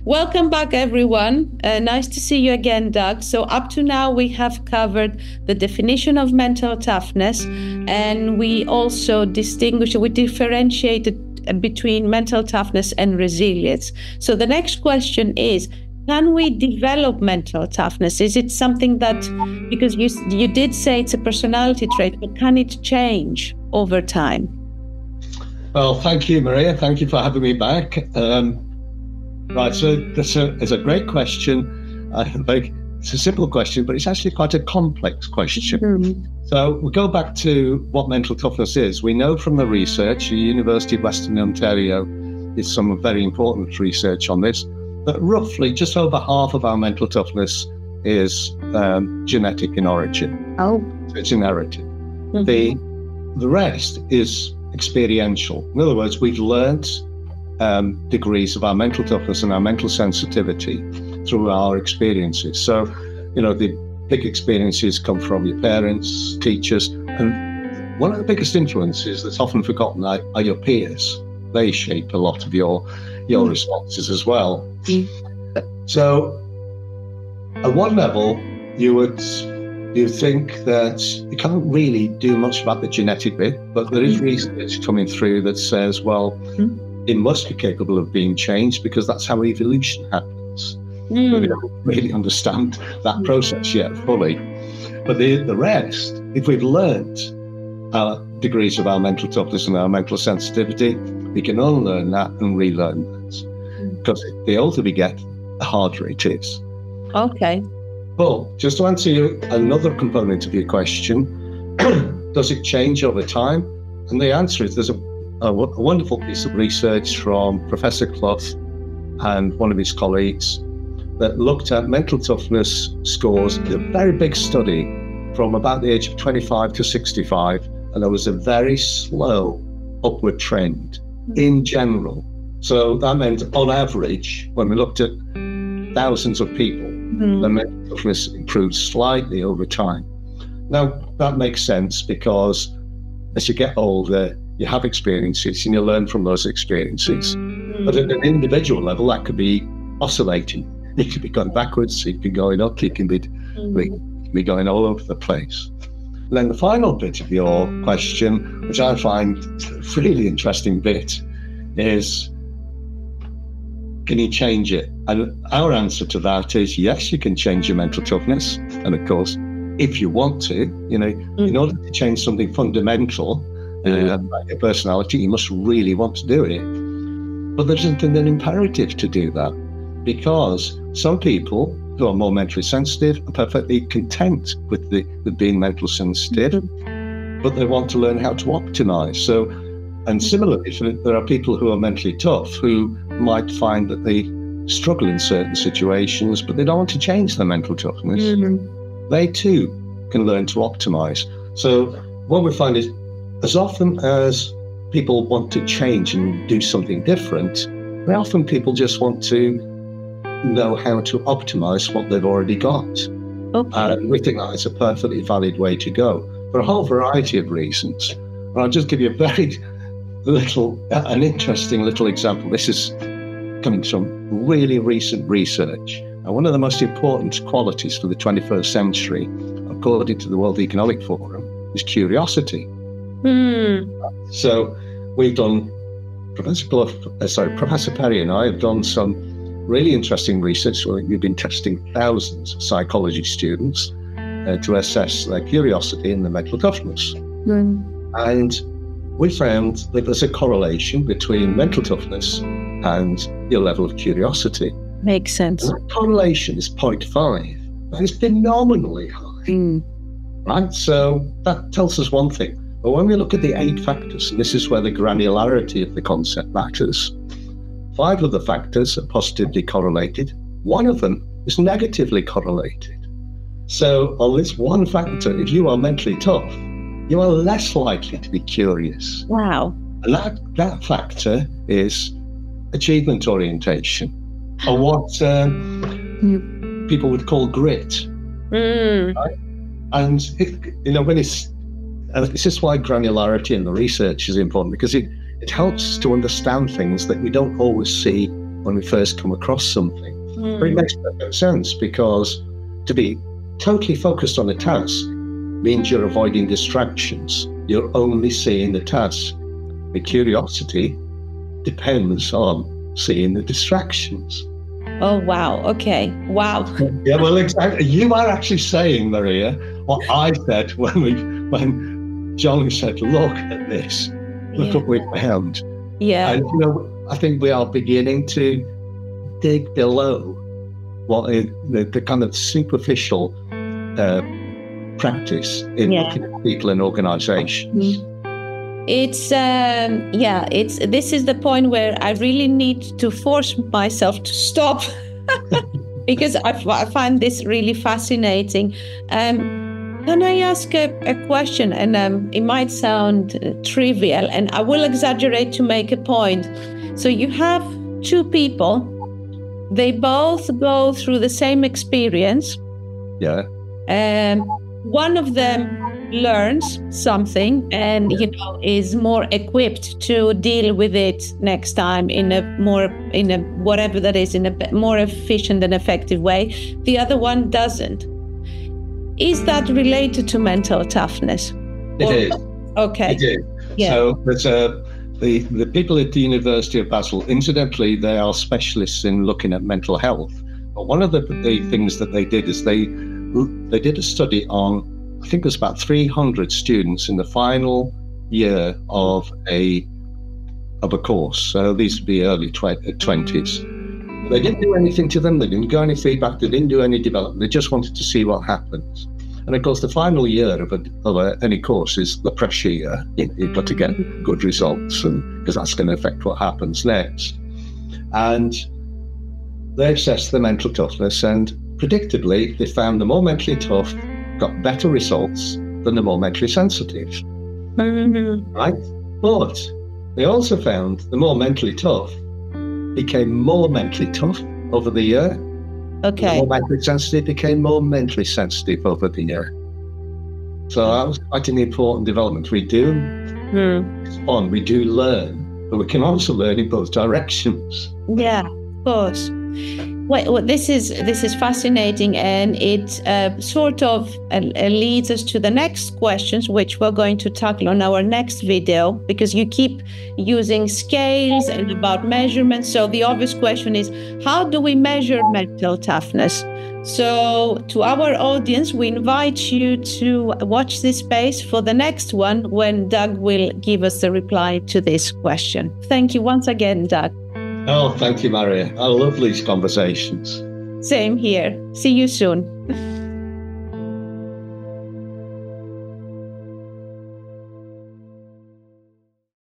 Welcome back, everyone. Nice to see you again, Doug. So up to now, we have covered the definition of mental toughness, and we also differentiated between mental toughness and resilience. So the next question is, can we develop mental toughness? Is it something that, because you did say it's a personality trait, but can it change over time? Well, thank you, Maria. Thank you for having me back. Right, so it's a great question. It's a simple question, but it's actually quite a complex question. Mm-hmm. So we go back to what mental toughness is. We know from the research, the University of Western Ontario did some very important research on this, that roughly just over half of our mental toughness is genetic in origin. Oh. So it's inherited. Mm-hmm. The rest is experiential. In other words, we've learned degrees of our mental toughness and our mental sensitivity through our experiences. So, the big experiences come from your parents, teachers, and one of the biggest influences that's often forgotten are your peers. They shape a lot of your responses as well. So, at one level, you think that you can't really do much about the genetic bit, but there is research coming through that says, well, it must be capable of being changed because that's how evolution happens. But we don't really understand that process yet fully. But the rest, if we've learned our degrees of our mental toughness and our mental sensitivity, we can unlearn that and relearn that. Because the older we get, the harder it is. Okay. But just to answer you, another component of your question, does it change over time? And the answer is there's a wonderful piece of research from Professor Clough and one of his colleagues that looked at mental toughness scores in a very big study from about the age of 25 to 65, and there was a very slow upward trend in general. So that meant on average, when we looked at thousands of people, the mental toughness improved slightly over time. Now, that makes sense because as you get older, you have experiences and you learn from those experiences. But at an individual level, that could be oscillating. It could be going backwards, it could be going up, it can be going all over the place. And then the final bit of your question, which I find a really interesting bit, is can you change it? And our answer to that is yes, you can change your mental toughness. And of course, if you want to, in order to change something fundamental, about your personality, you must really want to do it. But there isn't an imperative to do that, because some people who are more mentally sensitive are perfectly content with being mentally sensitive, but they want to learn how to optimize. So, and similarly, there are people who are mentally tough who might find that they struggle in certain situations, but they don't want to change their mental toughness. They too can learn to optimize. So what we find is, as often as people want to change and do something different, very often people just want to know how to optimize what they've already got. Okay. And we think that is a perfectly valid way to go for a whole variety of reasons. And I'll just give you an interesting little example. This is coming from really recent research. And one of the most important qualities for the 21st century, according to the World Economic Forum, is curiosity. So we've done, Professor Perry and I have done some really interesting research. We've been testing thousands of psychology students to assess their curiosity and their mental toughness. And we found that there's a correlation between mental toughness and your level of curiosity. Makes sense. And that correlation is 0.5. That is phenomenally high. Right? So that tells us one thing. But when we look at the 8 factors, and this is where the granularity of the concept matters, 5 of the factors are positively correlated. 1 of them is negatively correlated. So on this one factor, if you are mentally tough, you are less likely to be curious. Wow. And that factor is achievement orientation, or what people would call grit. Right? And this is why granularity in the research is important, because it helps to understand things that we don't always see when we first come across something. But it makes perfect sense, because to be totally focused on a task means you're avoiding distractions. You're only seeing the task. The curiosity depends on seeing the distractions. Oh, wow. Okay. Wow. Yeah, well, exactly. You are actually saying, Maria, what I said when John said, look at this, look what we found. Yeah. And, I think we are beginning to dig below what is the kind of superficial practice in looking at people and organizations. This is the point where I really need to force myself to stop because I find this really fascinating. Can I ask a question? And it might sound trivial, and I will exaggerate to make a point. So you have two people, they both go through the same experience. Yeah. One of them learns something and is more equipped to deal with it next time in a more efficient and effective way. The other one doesn't. Is that related to mental toughness? It is. Okay. It is. Yeah. So there's the people at the University of Basel, incidentally, they are specialists in looking at mental health. But one of the things that they did is they did a study on, I think it was about 300 students in the final year of a course. So these would be early 20s. They didn't do anything to them. They didn't go any feedback. They didn't do any development. They just wanted to see what happens. And of course, the final year of any course is the pressure year. You've got to get good results, and because that's going to affect what happens next. And they assessed the mental toughness, and predictably, they found the more mentally tough got better results than the more mentally sensitive. Right? But they also found the more mentally tough became more mentally tough over the year. Okay. The more mentally sensitive became more mentally sensitive over the year. So that was quite an important development. We do respond, we do learn, but we can also learn in both directions. Yeah, of course. Well, this is fascinating, and it sort of leads us to the next questions, which we're going to tackle on our next video, because you keep using scales and about measurements. So the obvious question is, how do we measure mental toughness? So to our audience, we invite you to watch this space for the next one when Doug will give us the reply to this question. Thank you once again, Doug. Oh, thank you, Maria. I love these conversations. Same here. See you soon.